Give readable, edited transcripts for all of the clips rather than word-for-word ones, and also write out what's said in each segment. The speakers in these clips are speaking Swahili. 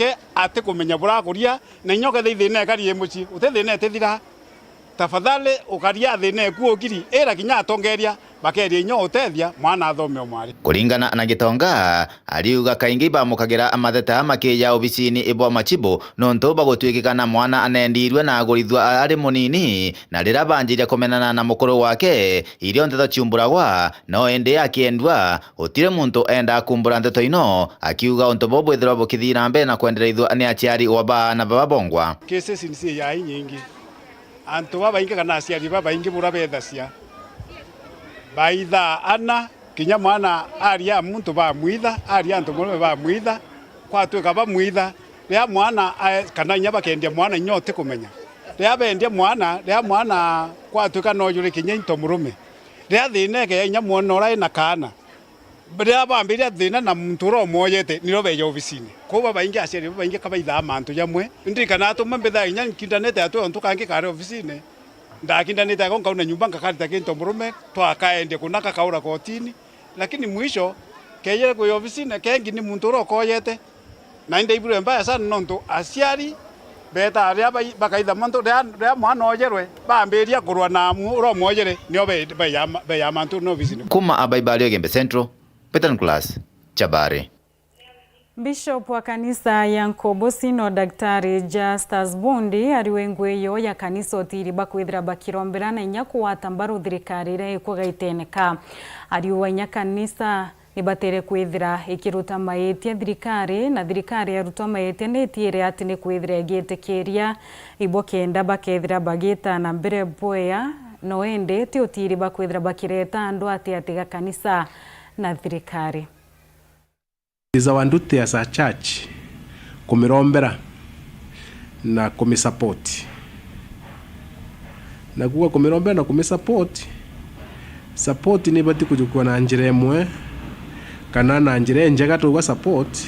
wake ate kumenya buraguria na inyoke thithine kari muci utethine tethira tafadhali ukaria thine kuokiri era kinya atongeria bakeria inyo utethia mwana athome omwari. Kuringana na Gitonga aliuga kaingi bamukagira amatheta makiya obisini ibwa machibo nonto bagotwikikana mwana anendirwe na agurithwa ari munini na rira banjire kumenana na mukuru wake irio nteto chiumburagwa no ende akiendwa utire muntu enda kumbura nteto ino akiuga onto bobo ithira bokithira mbe na kwendereithwa ni achiari oba na baba bongwa cases ni ya nyingi anto baba ingi kana aciari baba ingi burabethacia baitha ana kinya mwana aria muntu ba mwitha aria antu murume ba mwitha kwatwika ba mwitha ria mwana kana nya bakendia mwana nyote kumenya ria bendia mwana kwatwika no yuri kinya into murume ria thineke nya mwana ora ina kana ria bambiria thina na muntu ro moyete niro beja ofisini ko baba ingi aciari baba ingi kabaitha mantu jamwe ndikana atuma mbetha nya internet atu ontu kangi kare ofisini ndakindanite ako ngauna nyumba ngakarita kinto murume twakaende kunaka kaura kotini lakini mwisho keyere ku ofisini kengi ni muntu rokoyete na inde ibure mbaya sana nonto aciari beta aria bakaitha mantu ria mwana ojerwe bambiria kurwa na ro mojere nio be ya mantu no ofisini kuma abaibalio Gembe Central Peter Nicholas Chabari. Bishop wa kanisa ya Nkobosino Daktari Justus Bundi ariwengweyo ya kanisa otiri bakwithira bakirombera na inyaku watambaru thirikari ira ikugaiteneka ariwa inya kanisa nibatere kwithira ikiruta mayetia thirikari na thirikari yaruta mayetia netiere ati ni kwithira igitekeria ibo kenda bakethira bagita na mbere boya no ende ti otiri bakwithira bakireta andu ati kanisa na thirikari. Is our duty as a church kumirombera na kumisupport. Na kuwa kumirombera na kumisupport ni bati kujukua na njira emwe kana na njira njega tuwa support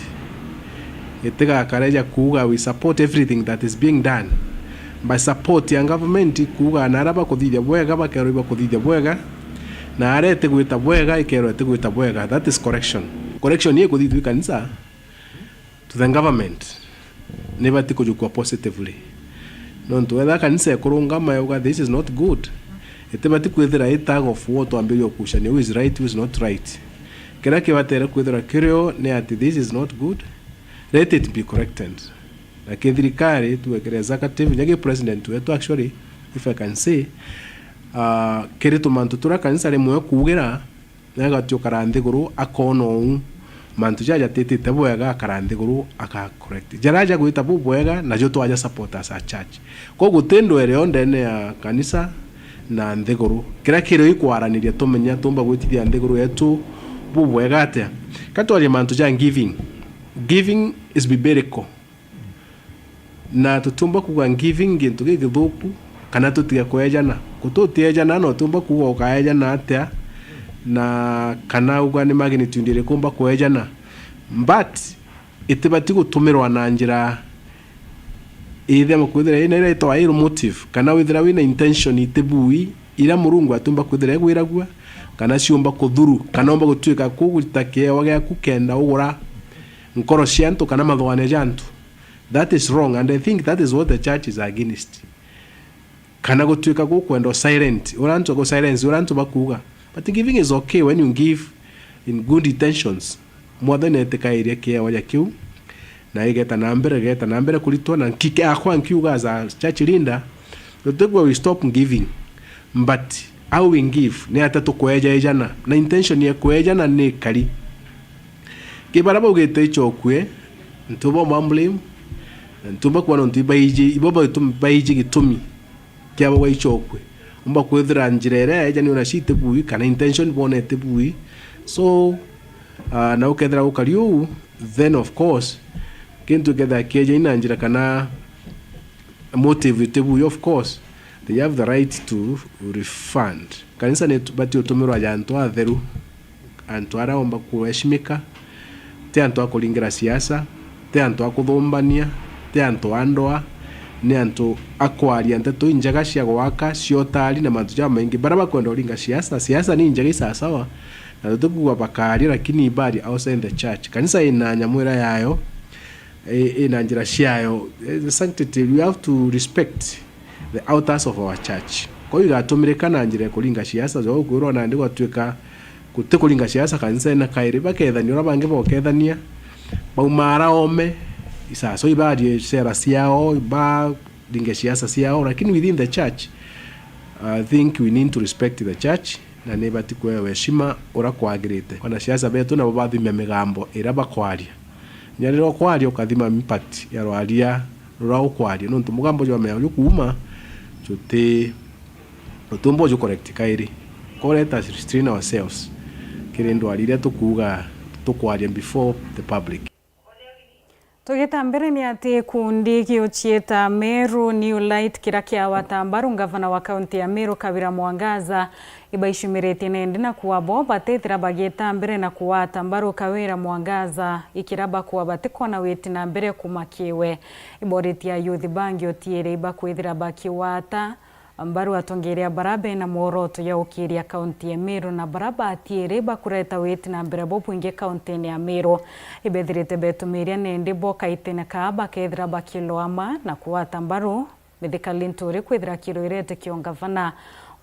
itega kareja kuga we support everything that is being done by support ya government kuga naraba kuthithia bwega bakeroiba kuthithia bwega na arete gwita bwega ikero ete gwita bwega. That is correction. Correction ye kuthithia kanisa to the government never take kujukua positively nonto whether kanisa ekurungama yoga this is not good etebati kwethira a tag of war to ambirio kushani who is right who is not right kera kibatera kwethira kirio ne ati this is not good, let it be corrected. Na kithirikari tuwekere executive nyage president wetu actually if I can say kiritu mantu tura kanisa rimwe kugira naga tyo karande guru akono mantu jaja tete bwega karande guru aka correct jaraja gwita bwega na jo twaja support as a church ko gutendo ere ondene ya kanisa na ndeguru kira kiro ikwaraniria tumenya tumba gwitithia ndeguru yetu bwega atia katwali mantu ja giving is biblical na tutumba kuga giving gintu gigithuku kana tutiga kwejana kututiejana no tumba kuga ukaejana atia na kana uga ni magnitude ire kumba kwejana but itibati gutumirwa na njira ithe mukwithira ina ire to airu motive kana withira wina intention itibui ira murungu atumba kwithira gwiragua kana ciumba kuthuru kana omba gutwika kugutakie wage kukenda ugura nkoro ciantu kana mathwane jantu. That is wrong and I think that is what the church is against. Kana gutwika gukwenda silent urantu go silence urantu bakuga. But giving is okay when you give in good intentions. More than eteka kia waja kiu na igeta nambere kulitwa na kike akwa nkiuga za church linda we stop giving but how we give ni atatu kweja ejana na intention ya kweja ni kali kibaraba ugete chokwe ntubo mamblem ntuba kwa ntiba iji iboba tumbaiji gitumi kyabo wa ichokwe umba kwethira njirere eja ni unashite bui kana intention bonete bui so na ukethira ukariu then of course kintu getha keja ina njira kana motive tebu of course they have the right to refund kanisa ne bati utumirwa jantu atheru antu araomba kuheshimika te antu akulingira siasa te antu akuthumbania te antu andoa ni antu akwaria nteto injaga cia gwaka ciotari na mantu ja maingi baraba kwenda ulinga siasa ni injaga isasawa na tukuwa bakari lakini ibadi outside the church kanisa ina nyamwira yayo in njira ciayo. The sanctity, we have to respect the altars of our church. Kwa hiyo igatumĩrĩka na njira kuringa ciaca zo kwirwo na ndi gwatuĩka gutikuringa ciaca kanisa na kairi bakethania ora bange bokethania baumara ome isaso ibadie sera ciao ba ringa ciaca ciao, lakini within the church I think we need to respect the church na nebati kwewe heshima ora kwagirite wana ciaca betu na bathime migambo ira bakwaria nyariro kwaria ukathima impact ya rwaria rura ukwaria nontu mugambo jwa meyo kuma chote otumbo jo correct kairi let us restrain ourselves kirendo alire tukuga tukwaria before the public. Tugitambere ni ati kundi giochieta Meru New Light kira kia watambaru ngavana wa kaunti ya Meru Kawira Mwangaza ibaishumirete nende na kuwabo batethira bagitambere na kuwatambaru Kawira Mwangaza ikiraba kuwa batekona weti na mbere kumakiwe iboreti ya Youth Bank otiere ibakwithira bakiwata ambaru atongeria barabe na mworoto ya ukiria kaunti ya Meru na baraba atiere bakureta weti na mbere bopu inge kaunti ya Meru ibethirite betumiria nende boka itene kaaba kethira bakilo ama na kuwata ambaru medika linturi kwithira kiro irete kiongavana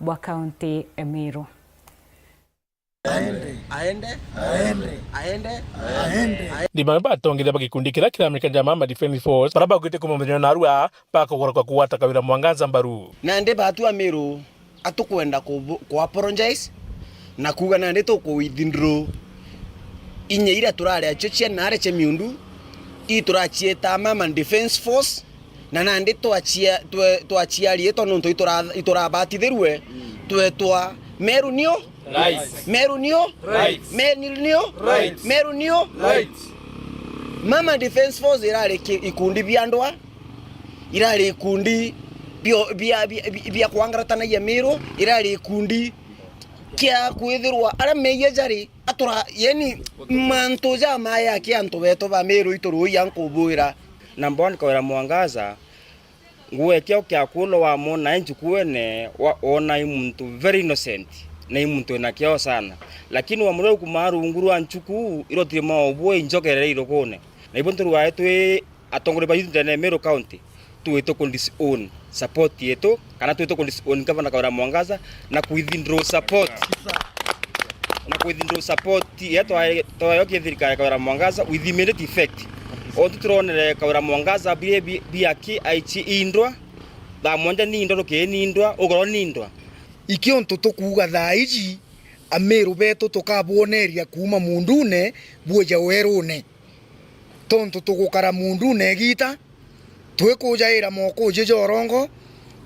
wa kaunti ya Meru. Di mga atongeria bagikundi kira American Jamama Defense Force baraba gwite kumumenya na arua bako goroka kuwata Kawira Mwangaza mbaru nande batu a Meru atukwenda ku apologize na kuga nande to ku withdraw inye ira turare achochia na areche miundu I turachieta Mama Defense Force na nande to achia rieto nonto iturabatiderwe twetwa Meru New Right. Meru New Right. Meru New Right. Mama Defense Force irare ikundi biandwa irare ikundi bia kwangaratana ya Meru irare ikundi kia kwithirwa ara meye jari atura yeni manto jama ya kia anto beto ba Meru itoro yankubuira number 1 Kawira Mwangaza nguwe kia kulo wa mona enju kuene ona imuntu very innocent na imuntu na kiao sana lakini wa mure kumaru nguru anchuku irotire maobwe injokere irokone na ibontu wa etu atongore ba youth na Meru County tuweto kondis own support yeto kana tuweto kondis own Gavana Kawira Mwangaza na withdraw support yeto toyoke thirikari Kawira Mwangaza with immediate effect oturonere Kawira Mwangaza biaki aichi indwa da monja ni indwa ke ni indwa ogoro ni indwa ikionto tukuga thaiji a Meru beto tukaboneria kuma mundune buoja werune tonto tukukara mundune gita twekujaira moko jejorongo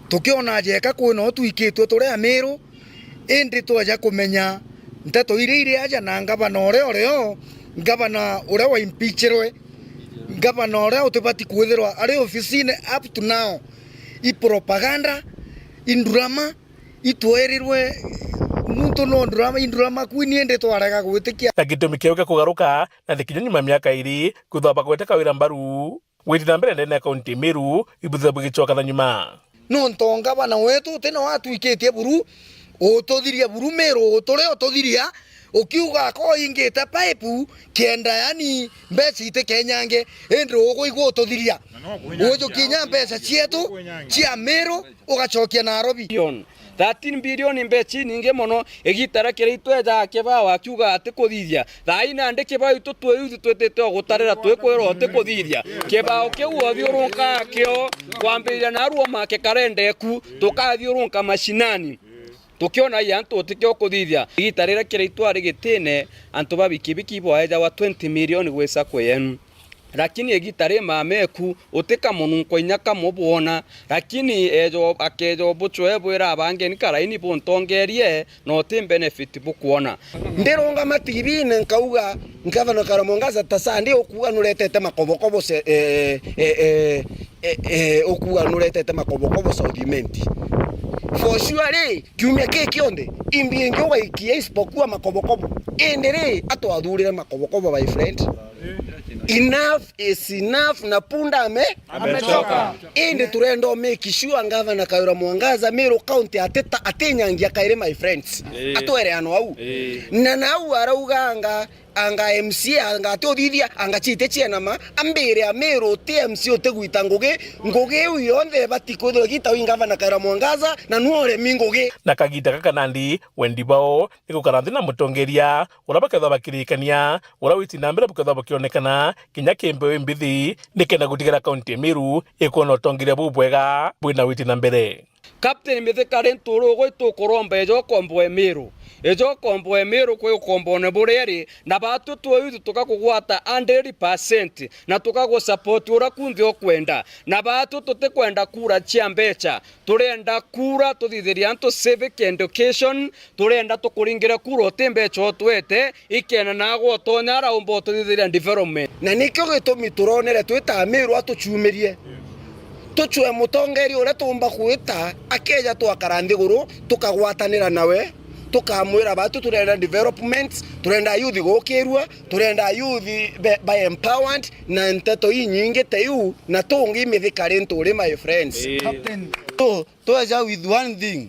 tukiona jeka kwino tuikitwe turi a Meru indi twaja kumenya nteto ire aja na ngavana oreo ngavana ure wa impeachirwe ngavana ore utibati kwithirwa ari ofisine up to now I propaganda indurama itwerirwe muntu no indurama kwini ende twarega gwitikia na gitumi kiuka kugaruka na thikinyo nyuma miaka iri kuthaba gwete Kawira mbaru withira mbere ndene kaunti Meru ibutha bugichoka nyuma no ntonga bana wetu tena watu iketie buru otothiria buru Meru otore otothiria ukiuga ko ingite pipe kenda yani mbeci ite kenyange endro ugo otothiria ujo kinya mbesa cietu cia Meru ugachokia Nairobi 13 billion mbeci ninge mono egitara kire itweja keba wakiuga ate kuthithia thaina ande keba itu twetete gutarira twekwero ate kuthithia keba okeu thiurunka kio kwambiria na ruo make karendeku tukathiurunka mashinani tukiona yantu otikyo kuthithia gitarira kire itwari gitine antu babikibiki boaja wa 20 million gwesa kwenu lakini egitare mameku utika mununko inyaka mubona lakini ejo akejo buchwe bwera abange ni karaini bontongerie no tim benefit bukuona ndironga mativi nkauga Gavana Kawira Mwangaza tasandi okuga nuretete makobokobo okuga nuretete makobokobo saudimenti for sure kiumia kionde imbi ngwa ikie isipokuwa makobokobo endere atwathurire makobokobo my friend. Enough is enough na punda amechoka. Ende turendo make sure Gavana Kawira Mwangaza Meru County atenyangia kaire my friends. Atwere ano au. Na nau arauganga anga MC anga tothithia anga chite chiena ma ambere amero TMC otegwita ngoge uyonthe batiko gita wingava na kara mwangaza na nuore mingoge na kagita kaka Nandi wendibao niko karanthina mutongeria urabaketha bakirikania ura witi nambere buketha bakionekana kinya kembe mbithi nikena gutigera kaunti Meru iko no tongeria bubwega bwina witi nambere Captain Mithikari nturu gwitu kuromba ejo kombo Meru kwe kombo ne bureri na batu twoyu tukakugwata 100% na tukago support ura kunthi okwenda na batu tutikwenda kura chia mbecha turenda kura tuthithiria antu civic education turenda tukuringira kura otimbecha twete ikena na gwotonya raumbo tuthithiria development na nikyo gitumi turonere twita Meru atuchumirie tuchwe mutongeri ure tumba kwita akeja twakaranthi guru tukagwatanira nawe tukamwira batu turenda development turenda youth gokirwa turenda youth by empowered na nteto inyingi teyu na tungi Mithikari nturi my friends Captain toja with one thing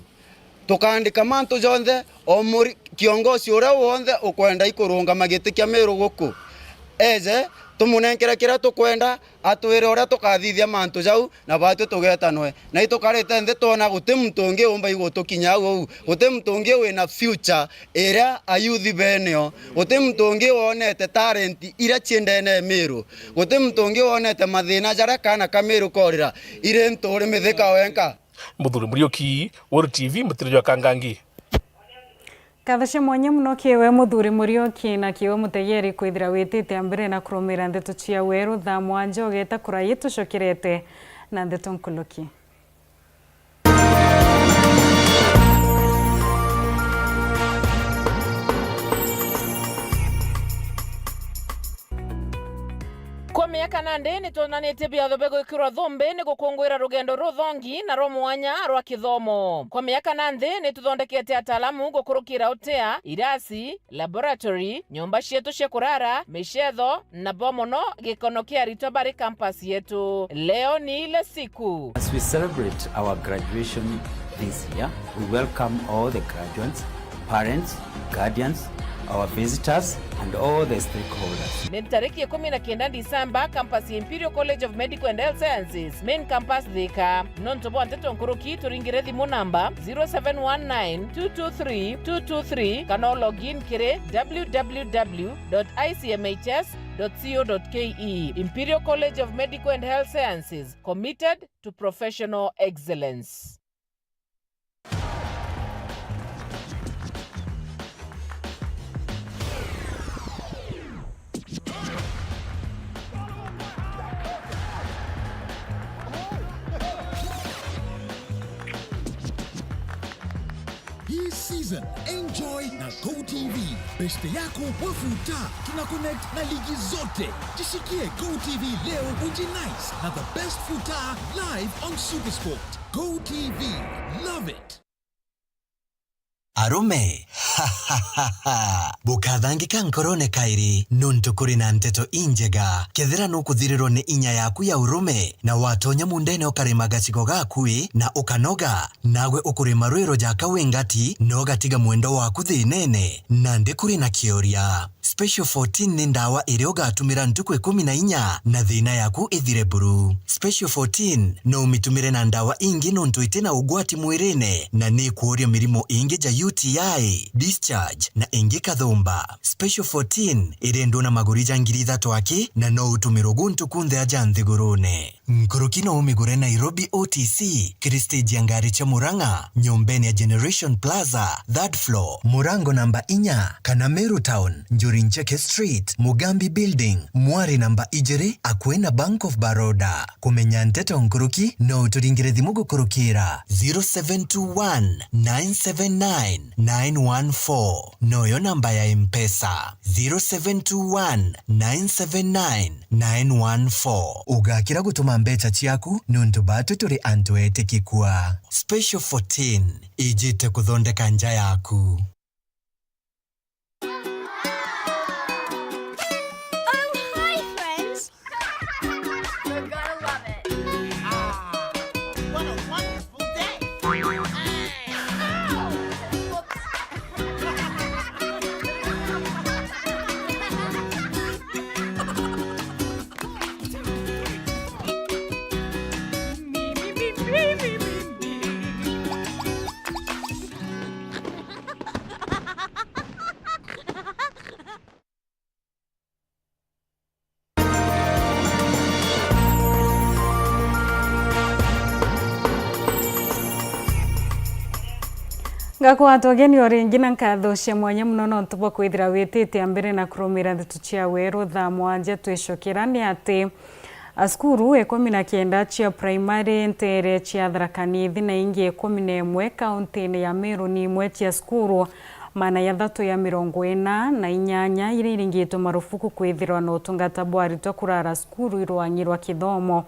tukandika mantu jonthe omuri kiongozi ura wonde ukwenda ikurunga magiti kia Meru guku eje tumunenkera kira tukwenda atwire ora tukathithia mantu jau na batu tugetanwe na itukarite nthi tona guti mtungi umba igutukinya u guti mtungi wina future ira ayuthi benio guti mtungi wonete talent ira chiendene Meru guti mtungi wonete mathina jara kana Kameru korira ire nturi Mithika wenka Muthuri Muriuki Wuru TV mutirijwa Kangangi Kathashe mwanya muno kiwe Muthuri Muriuki na kiwe mutegeri kwithira witite ambere na kurumira ndeto cia weru thaa mwanja ugeta kurayi tucokirete na ndeto nkuluki Kwa miaka nande ni tonanite biatho bego ikirwa thombe ni gukungwira rugendo ruthongi na ro mwanya rwa kithomo. Kwa miaka nande ni tuthondekete atalamu gukurukira utea, irasi, laboratory, nyumba cietu cia kurara, michetho na bomono gikono kia Ritobari campus yetu. Leo ni ile siku. As we celebrate our graduation this year, we welcome all the graduates, parents, guardians, our visitors and all the stakeholders. Ni tariki 19 Disemba, campus Imperial College of Medical and Health Sciences, main campus Thika. Nontobo anteto nkuruki turingire thimu namba 0719223223 kana login kire www.icmhs.co.ke. Imperial College of Medical and Health Sciences, committed to professional excellence. Hii season enjoy na GoTV. Beste yako wafuta. Tuna connect na ligi zote. Jishikie GoTV leo ujinice na the best futa live on SuperSport. GoTV, love it. Arume, bukathangika nkorone kairi, nuntu kuri na nteto injega, kethira nukuthirirwo ni inya yaku ya urume, na watonya mundene ukarima gacigo gakui, na ukanoga, nagwe ukurima rwiro jaka wengati, no gatiga mwendo waku thinene, na ndi kuri na kioria. Special 14 ni ndawa iri ugatumira ntuku 14 na thina yaku ithire buru. Special 14 no umitumire na ndawa ingi nuntu itina ugwati mwirine, na ni kuoria mirimo ingi ja UTI, discharge na ingi kathumba. Special 14 irendwo na magurija ngiri 3 aki na no utumiro guntu kunthe aja nthigurune. Nkuruki no umigure Nairobi OTC, Kiristage ngari cha Muranga, nyombeni ya Generation Plaza, 3rd floor, Murango namba 4, kana Meru Town, Njorincheke Street, Mugambi Building, Mwari namba 2, Akwena Bank of Baroda. Kumenya nteto nkuruki no turingire thimu gukurukira 0721 979 914. Noyo namba ya M-Pesa 0721 979 914. Ugakira gutuma mbecha chiaku nuntu batu turi antu etekikua. Special 14 ijite kuthondeka nja yaku. Ngakwatogeni oringi na nkathocia mwanya muno no ntubo kwithira witite ambere na kurumira ndeto cia weru thaa mwanja twicokera ni ati askuru 19 cia primary ntere cia Tharaka Nithi na ingi 11 kaunti-ini ya Meru ni imwe cia skuru mana ya thatu ya 40 na inyanya iri iringitwo marufuku kwithirwa na utungata bwa aritwa kurara skuru irwanyirwa kithomo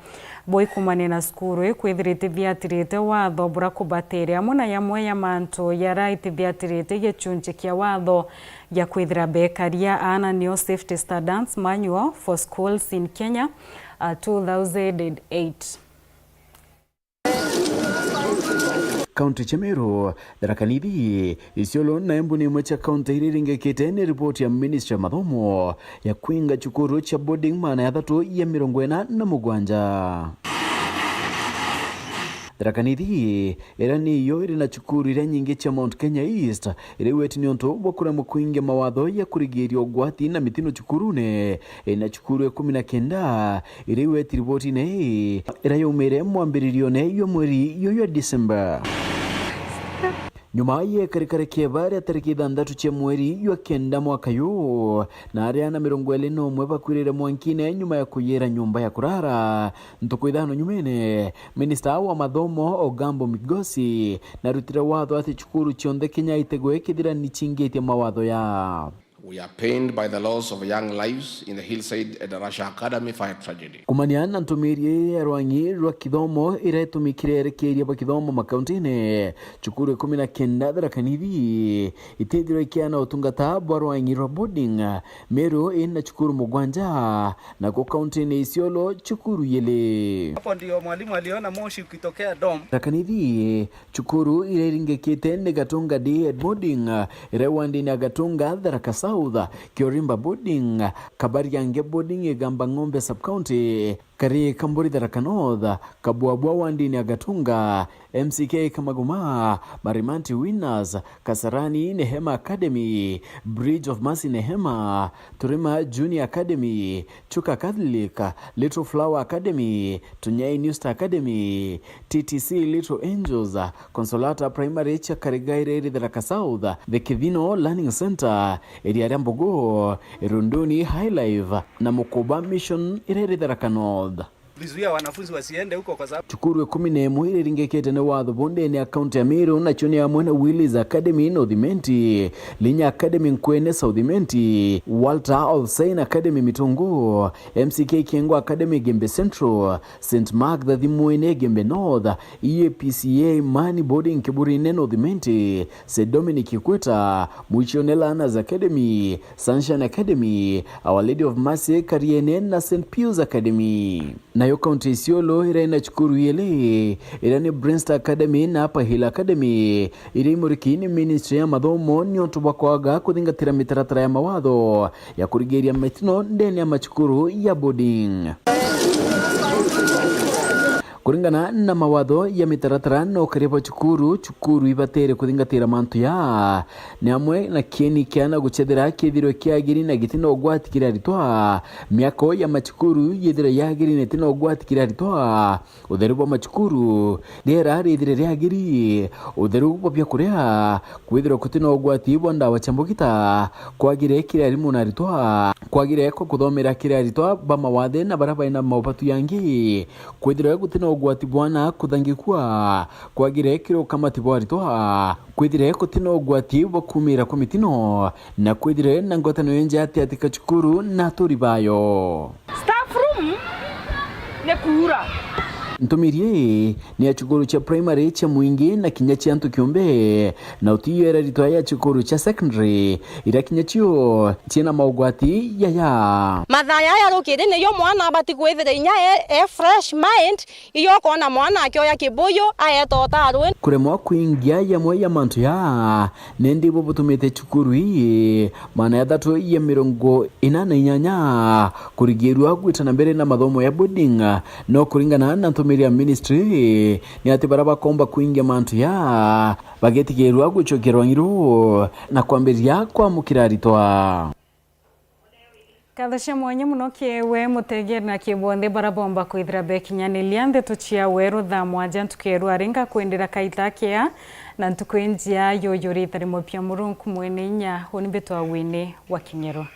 boi kumane na skuru kwithirite thiatirite watho bura kubateria muna yamwe ya mantu yaraiti thiatirite gicunje kia watho ya kwithira bekaria ana neo safety standards manual for schools in Kenya 2008. Kaunti cha Meru, Tharaka Nithi, Isiolo na Embu ni imwe cia kaunti iria iringikite ni ripoti ya Ministry ya Mathomo ya kwinga cukuru cha boarding mana ya thatu ya 47. Tharaka Nithi ira niyo iri na cukuru iria nyingi cia Mount Kenya East iri weti ni untu bwa kuremwa kuingia mawatho ya kurigiria ugwati na mitino cukurune na cukuru 19 iri weti ripoti ne ira yumire mwambiririo ne yo mweri yo ya December. Nyuma ye karikare kiebare tariki 6 cia mweri wa kenda mwaka yu na ariana 21 bakwirire mwankine nyuma ya kuyera nyumba ya kurara ntuku 5 nyumene Minister wa Mathomo Ogambo Migosi na rutira watho ati cukuru cionthe Kenya itegwe kithira ni chingitie mawatho ya. We are pained by the loss of young lives in the Hillside at the Russia Academy fire tragedy. Kumaniana ntumiri ya rwangi rwa kithomo iretumikire erekeria ba kithomo makaunti-ini cukuru 19 Tharaka Nithi itithirwe ikiana utungata bwa rwangi rwa boarding Meru ina cukuru 7 na kwa kaunti-ini Isiolo cukuru 2. Hapo ndio mwalimu aliona moshi ukitokea dom. Tharaka Nithi cukuru iringikite ni Gatunga Day boarding irewandi ni Gatunga Tharaka South Kiorimba boarding Kabariange boarding Igamba Ng'ombe sub county Kari Kamburi Tharaka North Kabuabwa wandi ni Gatunga MCK Kamaguma Marimanti Winners Kasarani Nehema Academy Bridge of Mercy Nehema Turima Junior Academy Chuka Catholic Little Flower Academy Tunyai New Star Academy TTC Little Angels Consolata Primary cha Karigaire Tharaka South The Kivino Learning Center Area Mbogo Irunduni High Life na Mukoba Mission Irere Tharaka North. Lizuia wanafunzi wasiende huko kwa sababu cukuru 11 iringikite ni watho bonde ni akaunti ya Meru na choni ya mwena Willis Academy North Menti Linya Academy Nkwene South Menti Walter Olsen Academy Mitongo MCK Kiengo Academy Gembe Central St Mark the Thimwene Gembe North EAPCA Mani Boarding Kiburine North Menti St Dominic Ikweta Muichonela Anas Academy Sunshine Academy Our Lady of Mercy Kariene na St Pius Academy. Nayo kaunti Isiolo ina cukuru yele ni Brenstar Academy na Upper Hill Academy iri murikini Ministry ya Mathomo ni ontu bakwaga kuthingatira mitaratara ya mawatho ya kurigeria mitino ndeni ya macukuru ya boarding. Kuringana na mawatho ya mitaratara no kariba cukuru ibatere kuthingatira mantu ya ni amwe na kieni kiana guchethera kithiro kiagiri na gitino gwatikira ritwa miako ya macukuru yethira yagiri ne tino gwatikira ritwa utheru bwa macukuru dera rithire ryagiri utheru bwa bya kuria kwithira kutino gwatibwa ndawa chambukita kwagire kira rimu na ritwa kwagire ko kuthomera kira ritwa ba mawathe na baraba ina mabatu yangi kwithira kutino gwati bwana kuthangikwa kwagire kiro kamati bwa ritwa kwithire kutino gwati bwa kumira kwa mitino na kwithire na ngotano yenje ati cukuru na turi bayo staff room ne kura ntumirie ni ya cukuru cha primary cha Mwingi na kinya cha Antu Kiumbe na utiyo era ritwa ya cukuru cha secondary ira kinya chio china maugwati ya mathaya ya rukiri ne yo mwana abati kwithira inya fresh mind iyo kona mwana akyo ya kibuyu ayetota arwe kuremwa kuingia ya mwe ya mantu ya nendi bo butumite cukuru hii mana ya thatu ya 48 kurigirwa gwitana mbere na mathomo ya boarding no kuringana na ya ministry ni ati baraba komba kuingia mantu ya bagetigirwa gucokerwa ngiru na kwambiria kwa mukiraritwa Kathasha mwanya muno kiewe mutegeri na kibonde barabomba kwithira bekinyanilia ndeto cia weru thaa mwanja ntukeru aringa kwendera kaitakia na ntukwenjia yoyo ritari mopia murunku mwene inya honibetwa wene wa King'ero.